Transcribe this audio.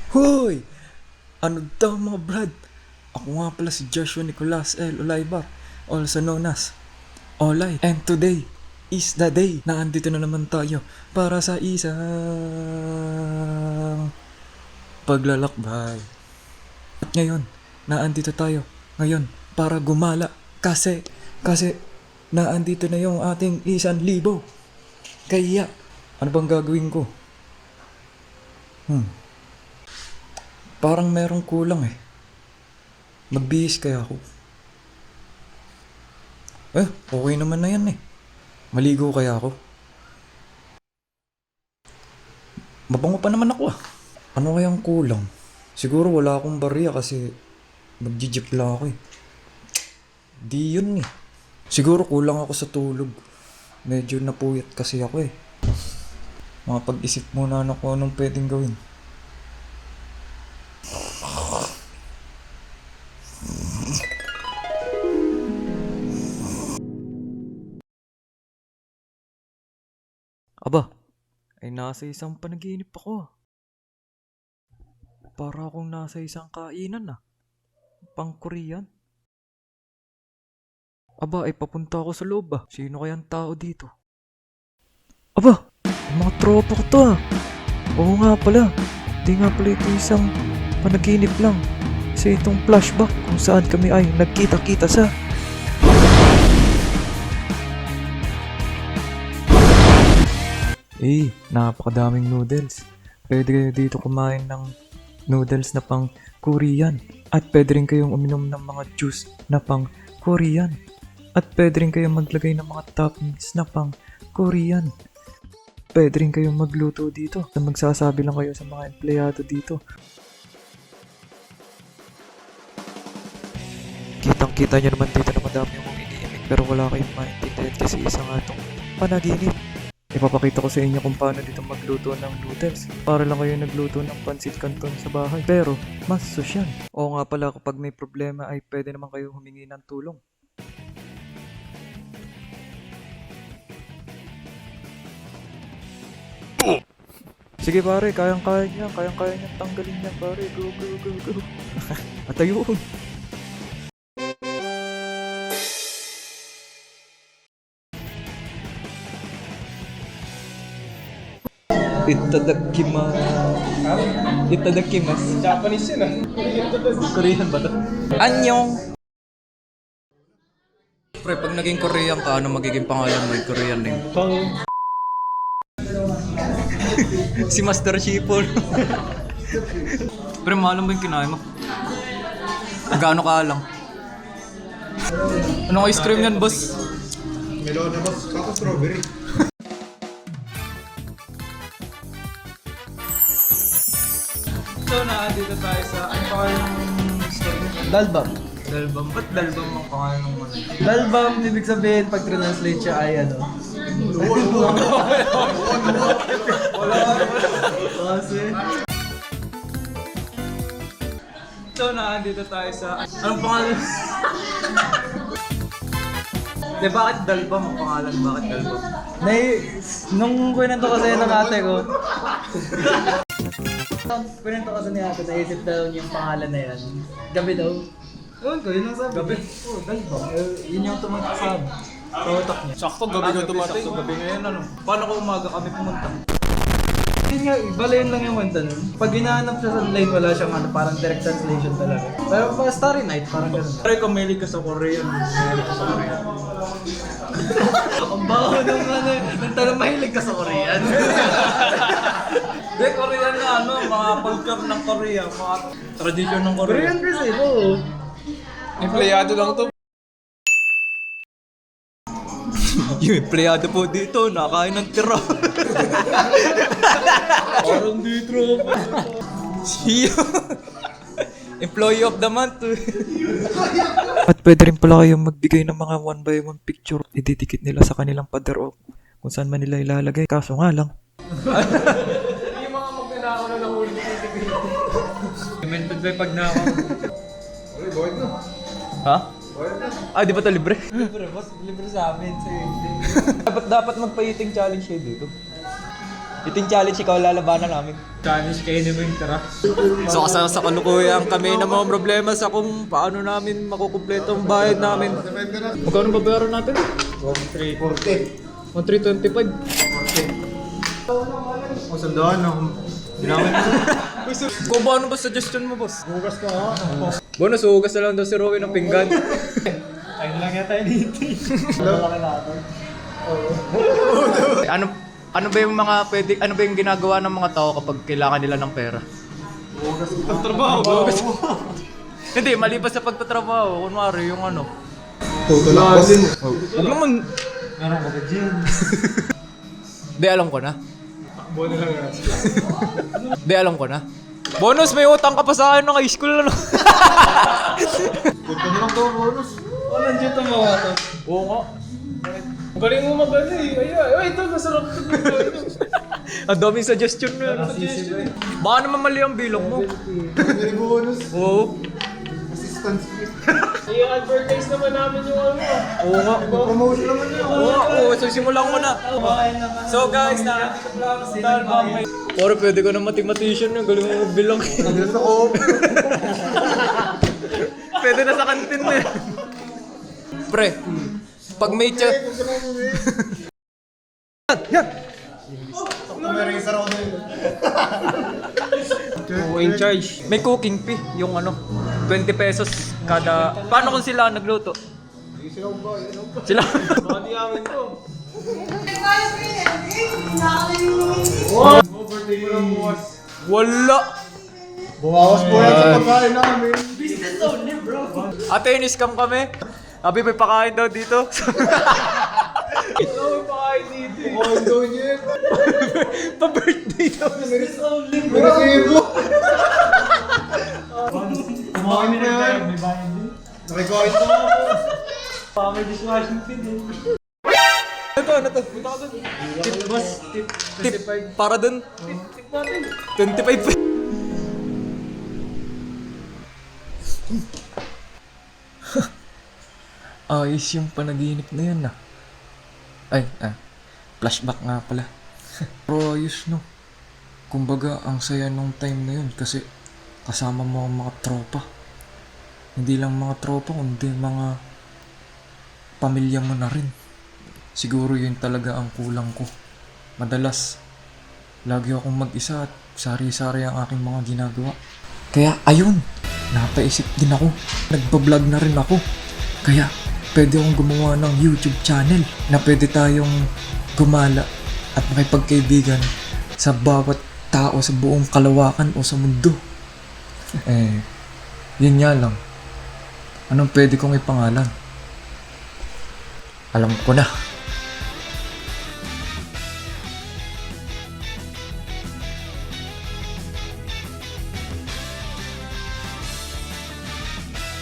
Hoy! Ano daw mga brad? Ako nga pala si Joshua Nicolas L. Olaybar, also known as Olay. And today is the day na andito na naman tayo para sa isang paglalakbay. At ngayon, naandito tayo ngayon para gumala kasi naandito na yung ating 1,000. Kaya, ano bang gagawin ko? Parang merong kulang eh. Magbihis kaya ako. Okay naman na yan eh. Maligo kaya ako. Mabango pa naman ako ah. Ano kayang kulang? Siguro wala akong barya kasi magji-jeep lang ako eh. Di yun eh. Siguro kulang ako sa tulog. Medyo napuyat kasi ako eh. Makapag-isip muna na kung anong pwedeng gawin. Aba, ay nasa isang panaginip ako ah. Para akong nasa isang kainan ah. Pang Korean. Aba, ay papunta ako sa loob ah. Sino kayang tao dito? Aba, yung mga tropa ko to ah. Oo nga pala. Di nga pala ito isang panaginip lang. Kasi itong flashback kung saan kami ay nagkita-kita sa... napakadaming noodles. Pwede kayo dito kumain ng noodles na pang Korean. At pwede rin kayong uminom ng mga juice na pang Korean. At pwede rin kayong maglagay ng mga toppings na pang Korean. Pwede rin kayong magluto dito. At magsasabi lang kayo sa mga empleyado dito. Kitang-kita nyo naman dito na madami akong iniimik pero wala kayong maintindihan kasi isa nga itong panaginip. Ipapakita ko sa inyo kung paano dito magluto ng noodles. Para lang kayo nagluto ng pancit canton sa bahay. Pero, mas sosyal. Oo nga pala, kapag may problema ay pwede naman kayo humingi ng tulong. Sige pare, kayang-kaya niya. Kayang-kaya niya tanggalin niya pare. Go, go, go, go. At ayun. Itadakimasu. Japanese yun ah. Korean ba to? Annyeong! Pre, pag naging Korean ka, ano magiging pangalan mo? Korean name? Si Master Shipol. Pre, mahal mo yung kinain mo? Gaano ka lang? Anong ice cream yan, boss? Melon na boss, saka strawberry. So, dito tayo sa... Ano pa yung store mo? Dalbam. Dalbam. Ba't dalbam ang pangalan ng ano? Dalbam, ibig sabihin, pag translate siya ay ano? Kasi... So, dito tayo sa... Anong pangalan? Bakit dalbam ang pangalan? Bakit dalbam? Nung kwento kasi ng ate ko, kwento kasi ni ate, naisip daw niya yung pangalan na yan. Gabi daw. Ewan ko, yun ang sabi. Gabi? Oo, Dalbam. Yun yung tumatak sa utak niya. Sakto, gabi ka tumating. Sakto, gabi ngayon, ano? Paano kung umaga kami pumunta? Yun nga, bala yun lang yung kwento nun. Pag hinahanap siya sa line, wala siyang ano, parang direct translation talaga. Pero pag Starry Night, parang gano'n. Pare, kung mahilig ka sa Korean, mahilig ka sa Korean. Ang baho nung ano, nung tanong mahilig ka sa Korean. Hindi, Korean na ano, mga culture ng Korea, mga tradition ng Korea. Korean kasi, oo. Empleyado lang to. Yung empleyado po dito, nakain ng tira. Parang dito. Siya. Employee of the month. At pwede rin pala kayong magbigay ng mga 1x1 picture. Ididikit nila sa kanilang pader o kung saan man nila ilalagay. Kaso nga lang. Yung mga magnanakaw na nahuli sa TV. Mented ba pag nakaw? Uy, boy na. Ha? Ah, di ba ito libre? Libre, boss. Libre sa amin. Sa'yo hindi. dapat magpa-eating challenge kayo dito. Eating challenge, ikaw lalabanan namin. Challenge kayo ni Wing, tara. So kasama sa kalukuyan kami na mga problema sa kung paano namin makukumpleto ang bayad namin. Magkano babayaran natin? 1,325. O, sandaan ako. Ginamit mo. Kung ano ba suggestion mo, boss? Hugas ka ha? Bonus, hugas na lang daw si Rowy ng pinggan. Ayun lang yata yun. Ano ba yung mga ano ba yung ginagawa ng mga tao kapag kailangan nila ng pera? Pagtrabaho. Hindi, maliban sa pagtatrabaho, kunwari yung ano. Tutulak din. Huwag naman. Meron ka ba dyan? Di, alam ko na. Takbo na lang yan. Di, alam ko na. Bonus, may utang ka pa sa akin ng high school ano? Punta na lang daw, bonus. Nandiyan ito mga to. Oo nga. Ang galing mo mag-ano eh. Ay, ito, masarap ito. Ang daming suggestion mo yun. Baka naman mali ang bilog mo. May bonus. Oo. Assistance fee. I-advertise naman namin yung ano. Oo nga. Promotion naman yun. Oo nga. Oo, so simulan ko na. So guys, nandito ko lang sa Dalbang. Poro, pwede ko na mathematician yung galing mo magbilang. Nandito sa co-op. Pwede na sa kantin na yan. Pre, pag may chat... Meron yung sarap na yun. in charge. May cooking fee, yung ano, 20 pesos kada... Paano kung sila nagluto? Sila? Baka di amin to. Birthday mo lang bukas. Wala! Bumawas po yan sa pagkain namin. Ate, in-scam kami. Abi, may pakain daw dito. Ano may pakain dito eh? Kumain daw niya eh. Pa-birthday daw. Resibo! Kumain pa yan. Nakikain pa nga po. May dishwashing pin eh. Ano to? Punta ka dun. Tip, boss. Tip. Para dun. Tip natin. 25 pesos. Ayos yung panaginip na yun flashback nga pala. Pero ayos no. Kumbaga, ang saya nung time na yun kasi kasama mo ang mga tropa. Hindi lang mga tropa, kundi mga pamilya mo na rin. Siguro yun talaga ang kulang ko. Madalas, lagi akong mag-isa at sari-sari ang aking mga ginagawa. Kaya ayun, napaisip din ako. Nagbablog na rin ako. Kaya pwede akong gumawa ng YouTube channel na pwede tayong gumala at makipagkaibigan sa bawat tao sa buong kalawakan o sa mundo. Yun nga lang. Anong pwede kong ipangalan? Alam ko na.